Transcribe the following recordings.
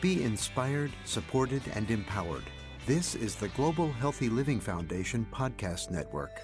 Be inspired, supported, and empowered. This is the Global Healthy Living Foundation podcast network.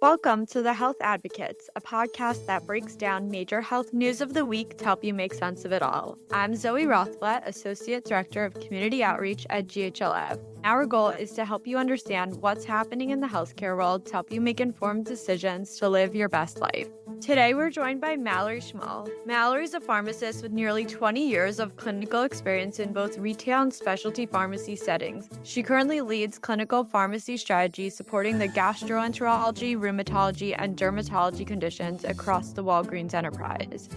Welcome to The Health Advocates, a podcast that breaks down major health news of the week to help you make sense of it all. I'm Zoe Rothblatt, Associate Director of Community Outreach at GHLF. Our goal is to help you understand what's happening in the healthcare world to help you make informed decisions to live your best life. Today, we're joined by Mallory Schmoll. Mallory is a pharmacist with nearly 20 years of clinical experience in both retail and specialty pharmacy settings. She currently leads clinical pharmacy strategy supporting the gastroenterology, rheumatology, and dermatology conditions across the Walgreens enterprise.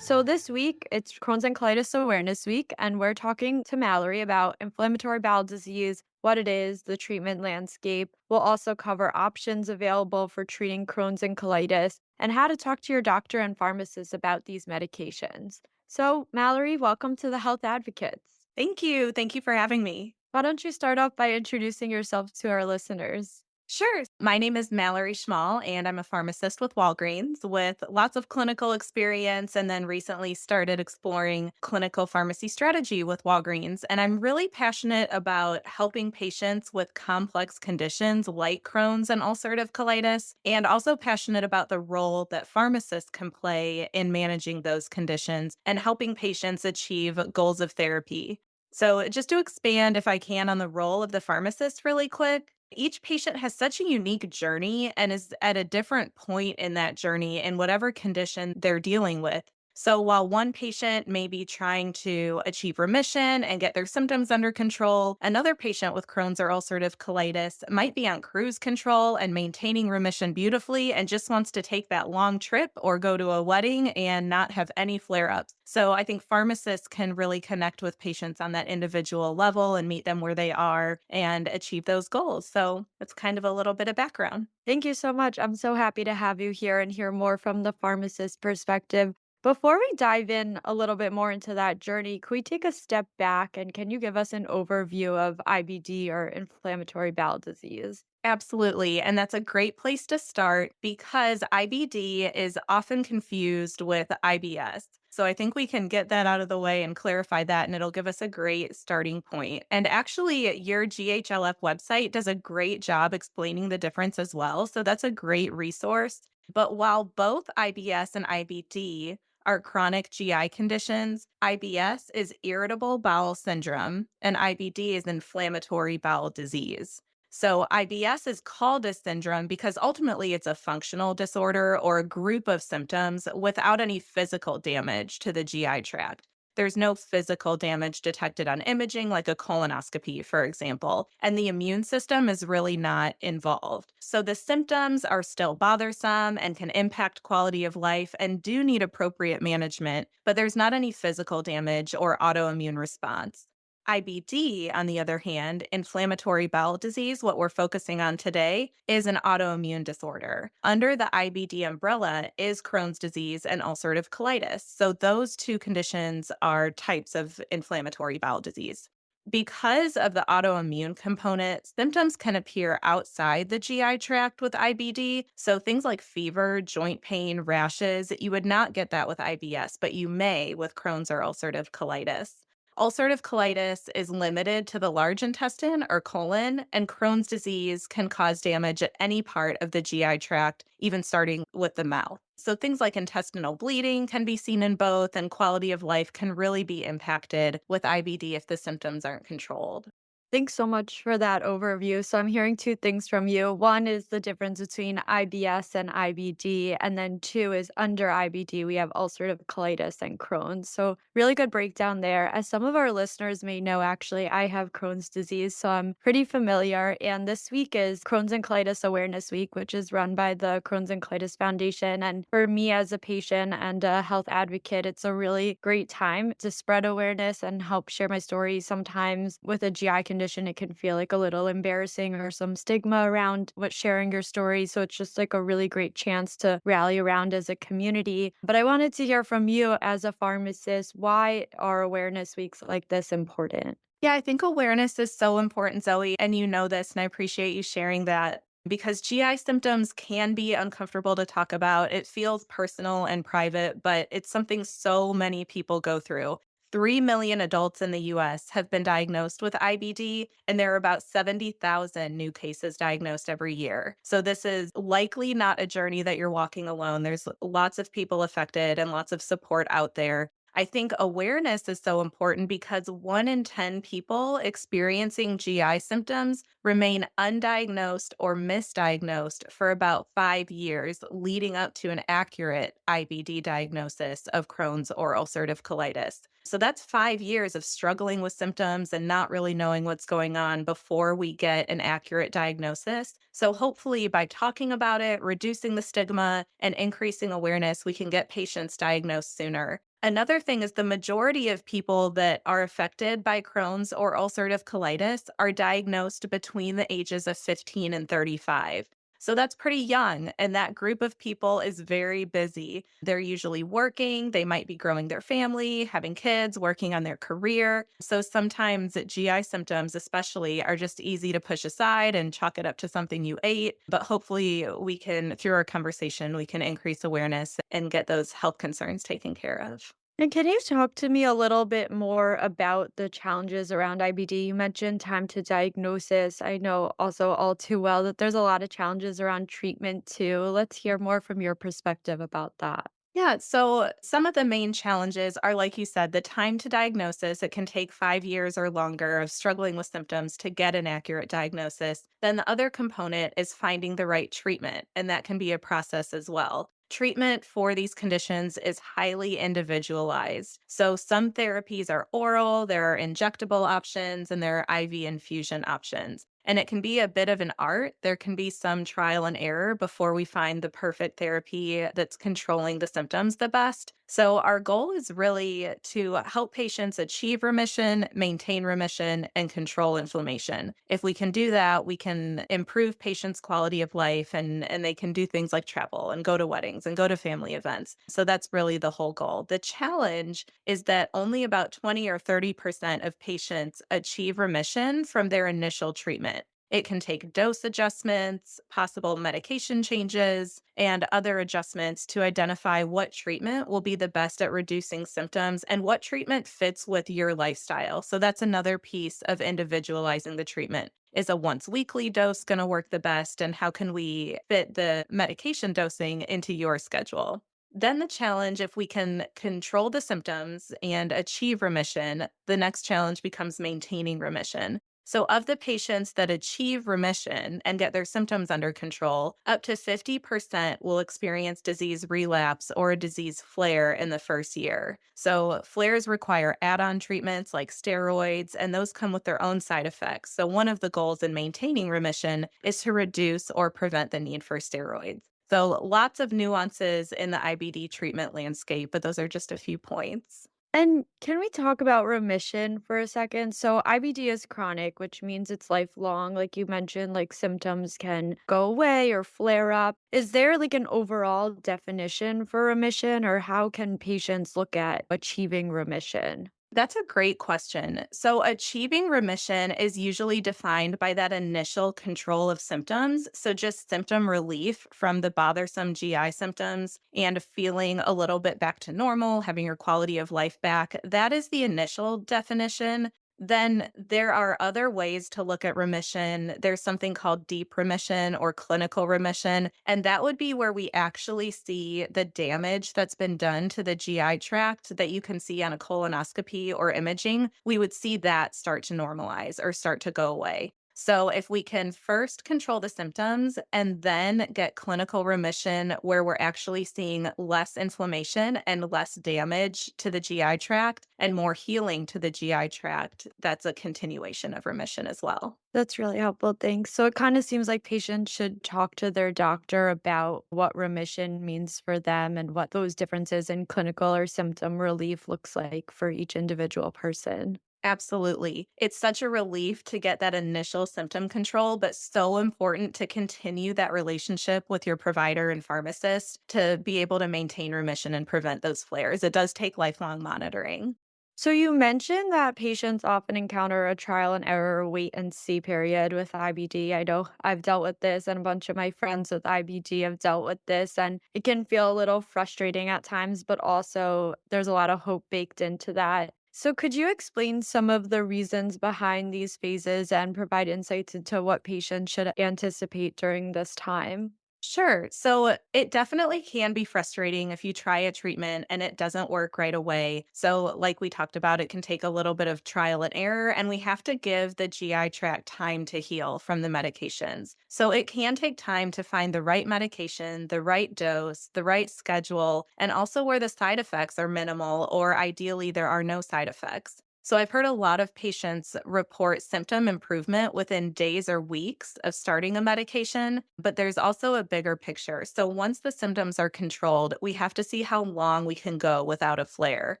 So this week, it's Crohn's and Colitis Awareness Week, and we're talking to Mallory about inflammatory bowel disease, what it is, the treatment landscape. We'll also cover options available for treating Crohn's and colitis, and how to talk to your doctor and pharmacist about these medications. So, Mallory, welcome to the Health Advocates. Thank you. Thank you for having me. Why don't you start off by introducing yourself to our listeners? Sure. My name is Mallory Schmoll, and I'm a pharmacist with Walgreens with lots of clinical experience, and then recently started exploring clinical pharmacy strategy with Walgreens. And I'm really passionate about helping patients with complex conditions like Crohn's and ulcerative colitis, and also passionate about the role that pharmacists can play in managing those conditions and helping patients achieve goals of therapy. So, just to expand, if I can, on the role of the pharmacist really quick, each patient has such a unique journey and is at a different point in that journey in whatever condition they're dealing with. So, while one patient may be trying to achieve remission and get their symptoms under control, another patient with Crohn's or ulcerative colitis might be on cruise control and maintaining remission beautifully and just wants to take that long trip or go to a wedding and not have any flare ups. So, I think pharmacists can really connect with patients on that individual level and meet them where they are and achieve those goals. So, that's kind of a little bit of background. Thank you so much. I'm so happy to have you here and hear more from the pharmacist perspective. Before we dive in a little bit more into that journey, could we take a step back and can you give us an overview of IBD or inflammatory bowel disease? Absolutely. And that's a great place to start because IBD is often confused with IBS. So I think we can get that out of the way and clarify that, and it'll give us a great starting point. And actually, your GHLF website does a great job explaining the difference as well. So that's a great resource. But while both IBS and IBD are chronic GI conditions, IBS is irritable bowel syndrome, and IBD is inflammatory bowel disease. So IBS is called a syndrome because ultimately it's a functional disorder or a group of symptoms without any physical damage to the GI tract. There's no physical damage detected on imaging, like a colonoscopy, for example, and the immune system is really not involved. So the symptoms are still bothersome and can impact quality of life and do need appropriate management, but there's not any physical damage or autoimmune response. IBD, on the other hand, inflammatory bowel disease, what we're focusing on today, is an autoimmune disorder. Under the IBD umbrella is Crohn's disease and ulcerative colitis. So those two conditions are types of inflammatory bowel disease. Because of the autoimmune component, symptoms can appear outside the GI tract with IBD. So things like fever, joint pain, rashes, you would not get that with IBS, but you may with Crohn's or ulcerative colitis. Ulcerative colitis is limited to the large intestine or colon, and Crohn's disease can cause damage at any part of the GI tract, even starting with the mouth. So things like intestinal bleeding can be seen in both, and quality of life can really be impacted with IBD if the symptoms aren't controlled. Thanks so much for that overview. So I'm hearing two things from you. One is the difference between IBS and IBD, and then two is under IBD, we have ulcerative colitis and Crohn's. So really good breakdown there. As some of our listeners may know, actually, I have Crohn's disease, so I'm pretty familiar. And this week is Crohn's and Colitis Awareness Week, which is run by the Crohn's and Colitis Foundation. And for me as a patient and a health advocate, it's a really great time to spread awareness and help share my story. Sometimes with a GI condition, it can feel like a little embarrassing or some stigma around what sharing your story. So it's just like a really great chance to rally around as a community. But I wanted to hear from you as a pharmacist, why are awareness weeks like this important? Yeah, I think awareness is so important, Zoe, and you know this, and I appreciate you sharing that. Because GI symptoms can be uncomfortable to talk about. It feels personal and private, but it's something so many people go through. 3 million adults in the US have been diagnosed with IBD, and there are about 70,000 new cases diagnosed every year. So, this is likely not a journey that you're walking alone. There's lots of people affected and lots of support out there. I think awareness is so important because 1 in 10 people experiencing GI symptoms remain undiagnosed or misdiagnosed for about 5 years, leading up to an accurate IBD diagnosis of Crohn's or ulcerative colitis. So that's 5 years of struggling with symptoms and not really knowing what's going on before we get an accurate diagnosis. So hopefully, by talking about it, reducing the stigma, and increasing awareness, we can get patients diagnosed sooner. Another thing is the majority of people that are affected by Crohn's or ulcerative colitis are diagnosed between the ages of 15 and 35. So that's pretty young. And that group of people is very busy. They're usually working, they might be growing their family, having kids, working on their career. So sometimes GI symptoms, especially, are just easy to push aside and chalk it up to something you ate. But hopefully, we can, through our conversation, we can increase awareness and get those health concerns taken care of. And can you talk to me a little bit more about the challenges around IBD? You mentioned time to diagnosis. I know also all too well that there's a lot of challenges around treatment too. Let's hear more from your perspective about that. Yeah, so some of the main challenges are, like you said, the time to diagnosis. It can take 5 years or longer of struggling with symptoms to get an accurate diagnosis. Then the other component is finding the right treatment, and that can be a process as well. Treatment for these conditions is highly individualized. So some therapies are oral, there are injectable options, and there are IV infusion options. And it can be a bit of an art. There can be some trial and error before we find the perfect therapy that's controlling the symptoms the best. So, our goal is really to help patients achieve remission, maintain remission, and control inflammation. If we can do that, we can improve patients' quality of life and they can do things like travel and go to weddings and go to family events. So, that's really the whole goal. The challenge is that only about 20 or 30% of patients achieve remission from their initial treatment. It can take dose adjustments, possible medication changes, and other adjustments to identify what treatment will be the best at reducing symptoms and what treatment fits with your lifestyle. So that's another piece of individualizing the treatment. Is a once weekly dose going to work the best? And how can we fit the medication dosing into your schedule? Then the challenge, if we can control the symptoms and achieve remission, the next challenge becomes maintaining remission. So, of the patients that achieve remission and get their symptoms under control, up to 50% will experience disease relapse or a disease flare in the first year. So, flares require add on treatments like steroids, and those come with their own side effects. So, one of the goals in maintaining remission is to reduce or prevent the need for steroids. So, lots of nuances in the IBD treatment landscape, but those are just a few points. And can we talk about remission for a second? So, IBD is chronic, which means it's lifelong. Like you mentioned, like symptoms can go away or flare up. Is there like an overall definition for remission, or how can patients look at achieving remission? That's a great question. So, achieving remission is usually defined by that initial control of symptoms. So, just symptom relief from the bothersome GI symptoms and feeling a little bit back to normal, having your quality of life back. That is the initial definition. Then there are other ways to look at remission. There's something called deep remission or clinical remission. And that would be where we actually see the damage that's been done to the GI tract that you can see on a colonoscopy or imaging. We would see that start to normalize or start to go away. So, if we can first control the symptoms and then get clinical remission where we're actually seeing less inflammation and less damage to the GI tract and more healing to the GI tract, that's a continuation of remission as well. That's really helpful. Thanks. So, it kind of seems like patients should talk to their doctor about what remission means for them and what those differences in clinical or symptom relief looks like for each individual person. Absolutely. It's such a relief to get that initial symptom control, but so important to continue that relationship with your provider and pharmacist to be able to maintain remission and prevent those flares. It does take lifelong monitoring. So you mentioned that patients often encounter a trial and error wait and see period with IBD. I know I've dealt with this, and a bunch of my friends with IBD have dealt with this, and it can feel a little frustrating at times, but also there's a lot of hope baked into that. So, could you explain some of the reasons behind these phases and provide insights into what patients should anticipate during this time? Sure. So it definitely can be frustrating if you try a treatment and it doesn't work right away. So, like we talked about, it can take a little bit of trial and error, and we have to give the GI tract time to heal from the medications. So, it can take time to find the right medication, the right dose, the right schedule, and also where the side effects are minimal or ideally there are no side effects. So, I've heard a lot of patients report symptom improvement within days or weeks of starting a medication, but there's also a bigger picture. So, once the symptoms are controlled, we have to see how long we can go without a flare.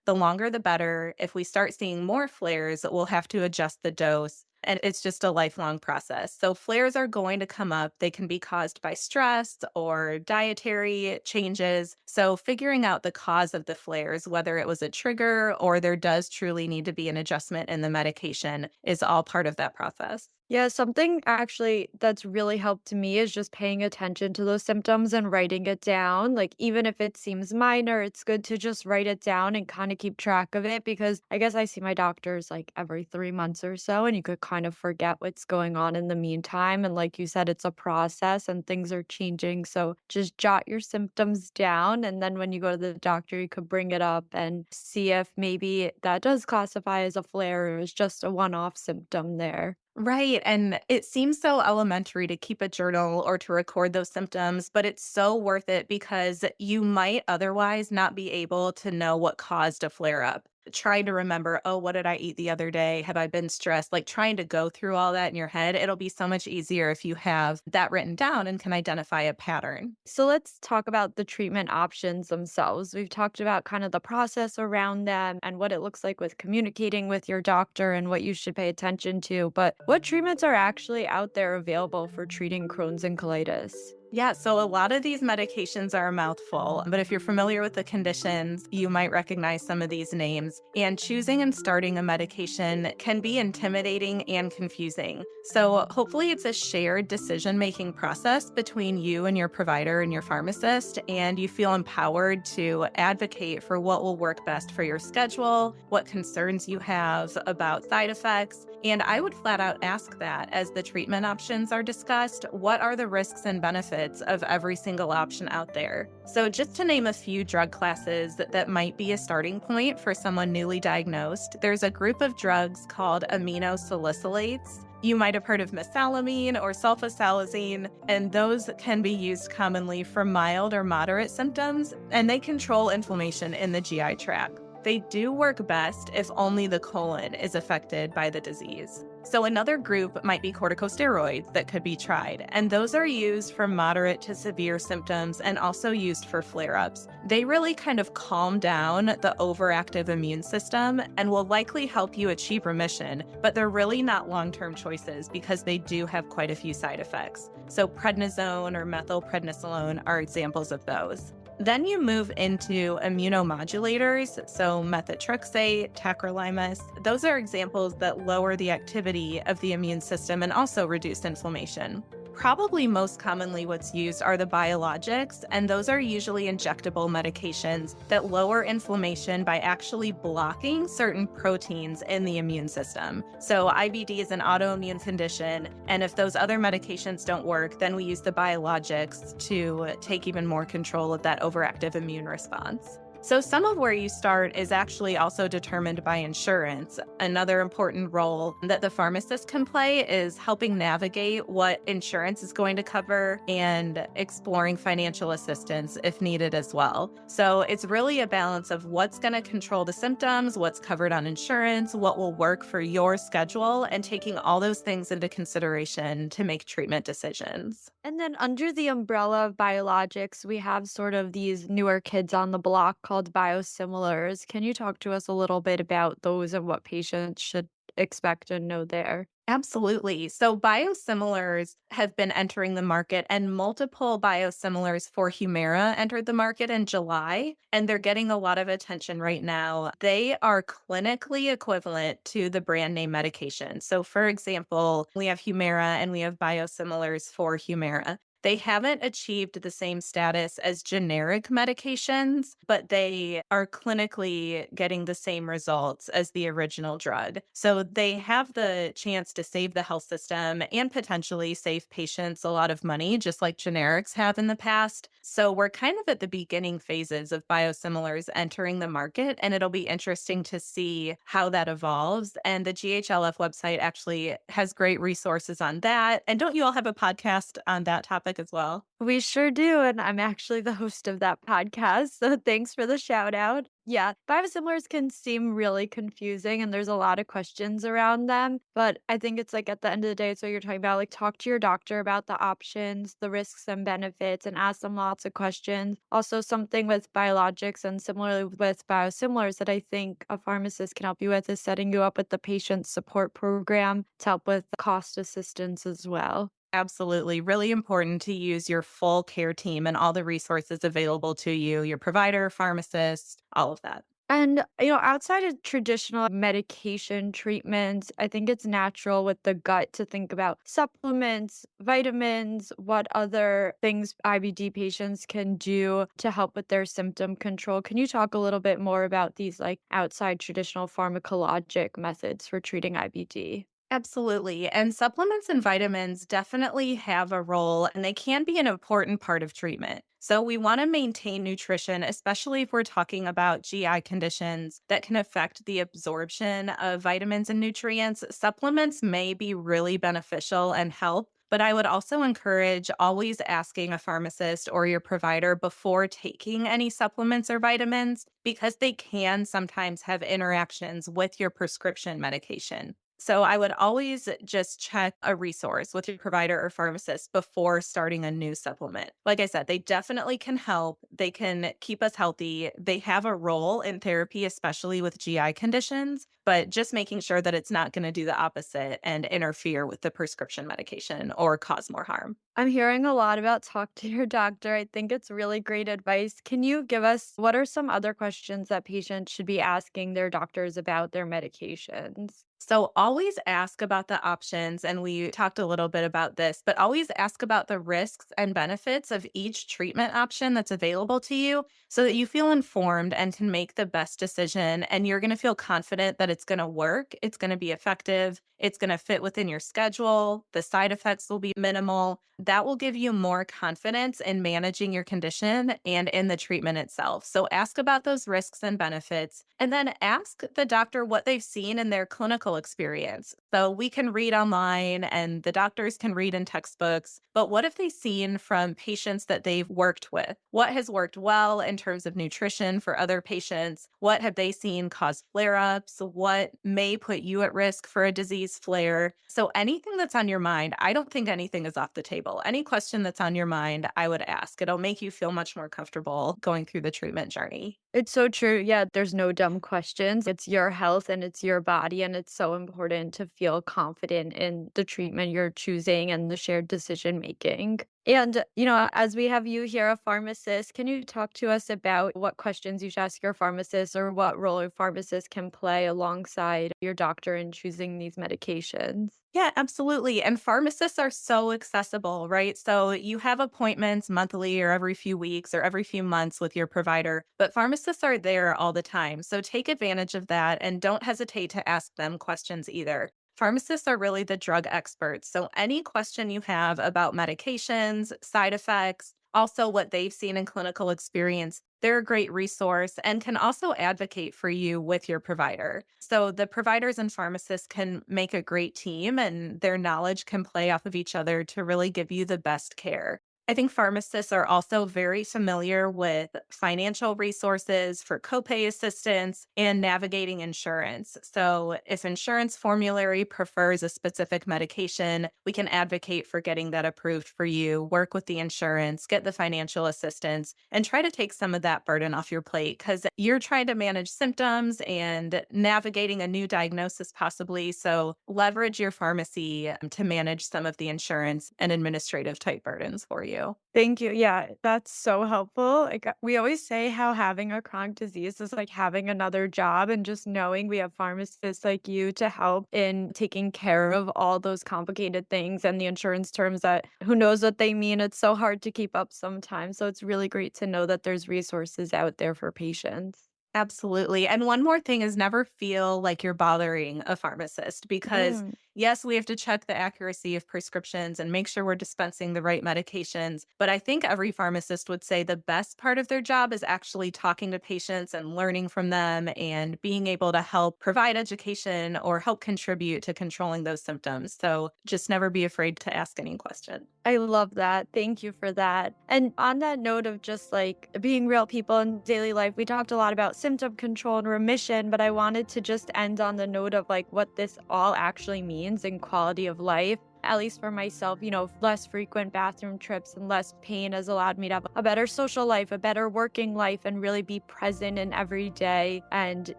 The longer, the better. If we start seeing more flares, we'll have to adjust the dose. And it's just a lifelong process. So, flares are going to come up. They can be caused by stress or dietary changes. So, figuring out the cause of the flares, whether it was a trigger or there does truly need to be an adjustment in the medication, is all part of that process. Yeah, something actually that's really helped me is just paying attention to those symptoms and writing it down. Like, even if it seems minor, it's good to just write it down and kind of keep track of it because I guess I see my doctors like every 3 months or so, and you could kind of forget what's going on in the meantime. And like you said, it's a process and things are changing. So just jot your symptoms down. And then when you go to the doctor, you could bring it up and see if maybe that does classify as a flare or is just a one off symptom there. Right. And it seems so elementary to keep a journal or to record those symptoms, but it's so worth it because you might otherwise not be able to know what caused a flare up. Trying to remember, oh, what did I eat the other day? Have I been stressed? Like trying to go through all that in your head, it'll be so much easier if you have that written down and can identify a pattern. So let's talk about the treatment options themselves. We've talked about kind of the process around them and what it looks like with communicating with your doctor and what you should pay attention to. But what treatments are actually out there available for treating Crohn's and colitis? Yeah, so a lot of these medications are a mouthful, but if you're familiar with the conditions, you might recognize some of these names. And choosing and starting a medication can be intimidating and confusing. So hopefully it's a shared decision-making process between you and your provider and your pharmacist, and you feel empowered to advocate for what will work best for your schedule, what concerns you have about side effects. And I would flat out ask that as the treatment options are discussed, what are the risks and benefits of every single option out there? So just to name a few drug classes that might be a starting point for someone newly diagnosed, there's a group of drugs called aminosalicylates. You might have heard of mesalamine or sulfasalazine, and those can be used commonly for mild or moderate symptoms, and they control inflammation in the GI tract. They do work best if only the colon is affected by the disease. So another group might be corticosteroids that could be tried, and those are used for moderate to severe symptoms and also used for flare-ups. They really kind of calm down the overactive immune system and will likely help you achieve remission, but they're really not long-term choices because they do have quite a few side effects. So prednisone or methylprednisolone are examples of those. Then you move into immunomodulators, so methotrexate, tacrolimus. Those are examples that lower the activity of the immune system and also reduce inflammation. Probably most commonly what's used are the biologics, and those are usually injectable medications that lower inflammation by actually blocking certain proteins in the immune system. So IBD is an autoimmune condition, and if those other medications don't work, then we use the biologics to take even more control of that overactive immune response. So some of where you start is actually also determined by insurance. Another important role that the pharmacist can play is helping navigate what insurance is going to cover and exploring financial assistance if needed as well. So it's really a balance of what's going to control the symptoms, what's covered on insurance, what will work for your schedule, and taking all those things into consideration to make treatment decisions. And then under the umbrella of biologics, we have sort of these newer kids on the block called biosimilars. Can you talk to us a little bit about those and what patients should expect and know there? Absolutely. So biosimilars have been entering the market, and multiple biosimilars for Humira entered the market in July, and they're getting a lot of attention right now. They are clinically equivalent to the brand name medication. So, for example, we have Humira and we have biosimilars for Humira. They haven't achieved the same status as generic medications, but they are clinically getting the same results as the original drug. So they have the chance to save the health system and potentially save patients a lot of money, just like generics have in the past. So we're kind of at the beginning phases of biosimilars entering the market, and it'll be interesting to see how that evolves. And the GHLF website actually has great resources on that. And don't you all have a podcast on that topic as well? We sure do, and I'm actually the host of that podcast, so thanks for the shout out. Yeah, biosimilars can seem really confusing and there's a lot of questions around them, but I think it's like at the end of the day, it's what you're talking about, like talk to your doctor about the options, the risks and benefits, and ask them lots of questions. Also, something with biologics and similarly with biosimilars that I think a pharmacist can help you with is setting you up with the patient support program to help with cost assistance as well. Absolutely. Really important to use your full care team and all the resources available to you, your provider, pharmacist, all of that. And, outside of traditional medication treatments, I think it's natural with the gut to think about supplements, vitamins, what other things IBD patients can do to help with their symptom control. Can you talk a little bit more about these like outside traditional pharmacologic methods for treating IBD? Absolutely. And supplements and vitamins definitely have a role, and they can be an important part of treatment. So, we want to maintain nutrition, especially if we're talking about GI conditions that can affect the absorption of vitamins and nutrients. Supplements may be really beneficial and help. But I would also encourage always asking a pharmacist or your provider before taking any supplements or vitamins because they can sometimes have interactions with your prescription medication. So I would always just check a resource with your provider or pharmacist before starting a new supplement. Like I said, they definitely can help. They can keep us healthy. They have a role in therapy, especially with GI conditions, but just making sure that it's not going to do the opposite and interfere with the prescription medication or cause more harm. I'm hearing a lot about talk to your doctor. I think it's really great advice. Can you give us what are some other questions that patients should be asking their doctors about their medications? So always ask about the options. And we talked a little bit about this, but always ask about the risks and benefits of each treatment option that's available to you so that you feel informed and can make the best decision. And you're going to feel confident that it's going to work, it's going to be effective, it's going to fit within your schedule, the side effects will be minimal. That will give you more confidence in managing your condition and in the treatment itself. So ask about those risks and benefits, and then ask the doctor what they've seen in their clinical experience. So we can read online and the doctors can read in textbooks, but what have they seen from patients that they've worked with? What has worked well in terms of nutrition for other patients? What have they seen cause flare ups? What may put you at risk for a disease flare? So anything that's on your mind, I don't think anything is off the table. Any question that's on your mind, I would ask. It'll make you feel much more comfortable going through the treatment journey. It's so true. Yeah, there's no dumb questions. It's your health and it's your body. And it's so important to feel confident in the treatment you're choosing and the shared decision making. And, as we have you here, a pharmacist, can you talk to us about what questions you should ask your pharmacist or what role a pharmacist can play alongside your doctor in choosing these medications? Yeah, absolutely. And pharmacists are so accessible, right? So you have appointments monthly or every few weeks or every few months with your provider, but pharmacists are there all the time. So take advantage of that and don't hesitate to ask them questions either. Pharmacists are really the drug experts. So any question you have about medications, side effects, also what they've seen in clinical experience, they're a great resource and can also advocate for you with your provider. So the providers and pharmacists can make a great team and their knowledge can play off of each other to really give you the best care. I think pharmacists are also very familiar with financial resources for copay assistance and navigating insurance. So, if insurance formulary prefers a specific medication, we can advocate for getting that approved for you, work with the insurance, get the financial assistance, and try to take some of that burden off your plate because you're trying to manage symptoms and navigating a new diagnosis, possibly. So, leverage your pharmacy to manage some of the insurance and administrative type burdens for you. you. Thank you. Yeah, that's so helpful. Like we always say how having a chronic disease is like having another job, and just knowing we have pharmacists like you to help in taking care of all those complicated things and the insurance terms that who knows what they mean. It's so hard to keep up sometimes. So it's really great to know that there's resources out there for patients. Absolutely. And one more thing is never feel like you're bothering a pharmacist because, Mm. yes, we have to check the accuracy of prescriptions and make sure we're dispensing the right medications. But I think every pharmacist would say the best part of their job is actually talking to patients and learning from them and being able to help provide education or help contribute to controlling those symptoms. So just never be afraid to ask any question. I love that. Thank you for that. And on that note of just like being real people in daily life, we talked a lot about symptom control and remission, but I wanted to just end on the note of like what this all actually means in quality of life. At least for myself, less frequent bathroom trips and less pain has allowed me to have a better social life, a better working life, and really be present in every day. And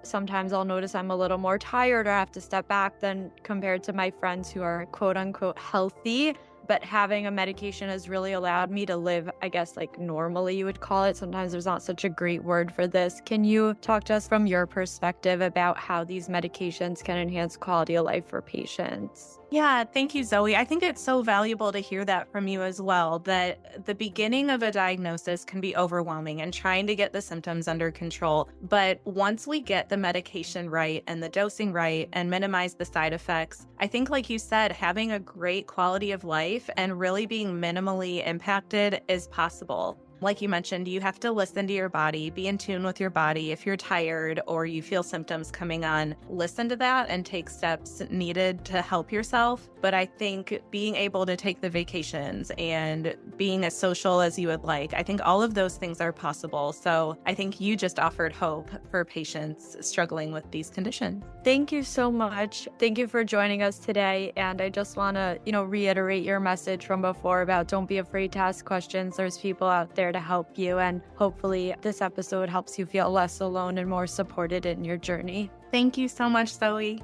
sometimes I'll notice I'm a little more tired or I have to step back than compared to my friends who are quote unquote healthy. But having a medication has really allowed me to live, I guess, like normally you would call it. Sometimes there's not such a great word for this. Can you talk to us from your perspective about how these medications can enhance quality of life for patients? Yeah, thank you, Zoe. I think it's so valuable to hear that from you as well, that the beginning of a diagnosis can be overwhelming and trying to get the symptoms under control. But once we get the medication right and the dosing right and minimize the side effects, I think, like you said, having a great quality of life and really being minimally impacted is possible. Like you mentioned, you have to listen to your body, be in tune with your body. If you're tired or you feel symptoms coming on, listen to that and take steps needed to help yourself. But I think being able to take the vacations and being as social as you would like, I think all of those things are possible. So I think you just offered hope for patients struggling with these conditions. Thank you so much. Thank you for joining us today. And I just want to, reiterate your message from before about don't be afraid to ask questions. There's people out there to help you. And hopefully this episode helps you feel less alone and more supported in your journey. Thank you so much, Zoe.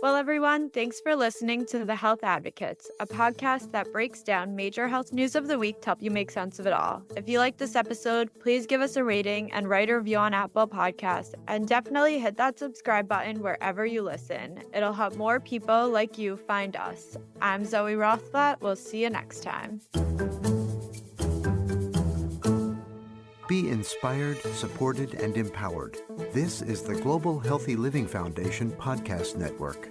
Well, everyone, thanks for listening to The Health Advocates, a podcast that breaks down major health news of the week to help you make sense of it all. If you like this episode, please give us a rating and write a review on Apple Podcasts, and definitely hit that subscribe button wherever you listen. It'll help more people like you find us. I'm Zoe Rothblatt. We'll see you next time. Be inspired, supported, and empowered. This is the Global Healthy Living Foundation Podcast Network.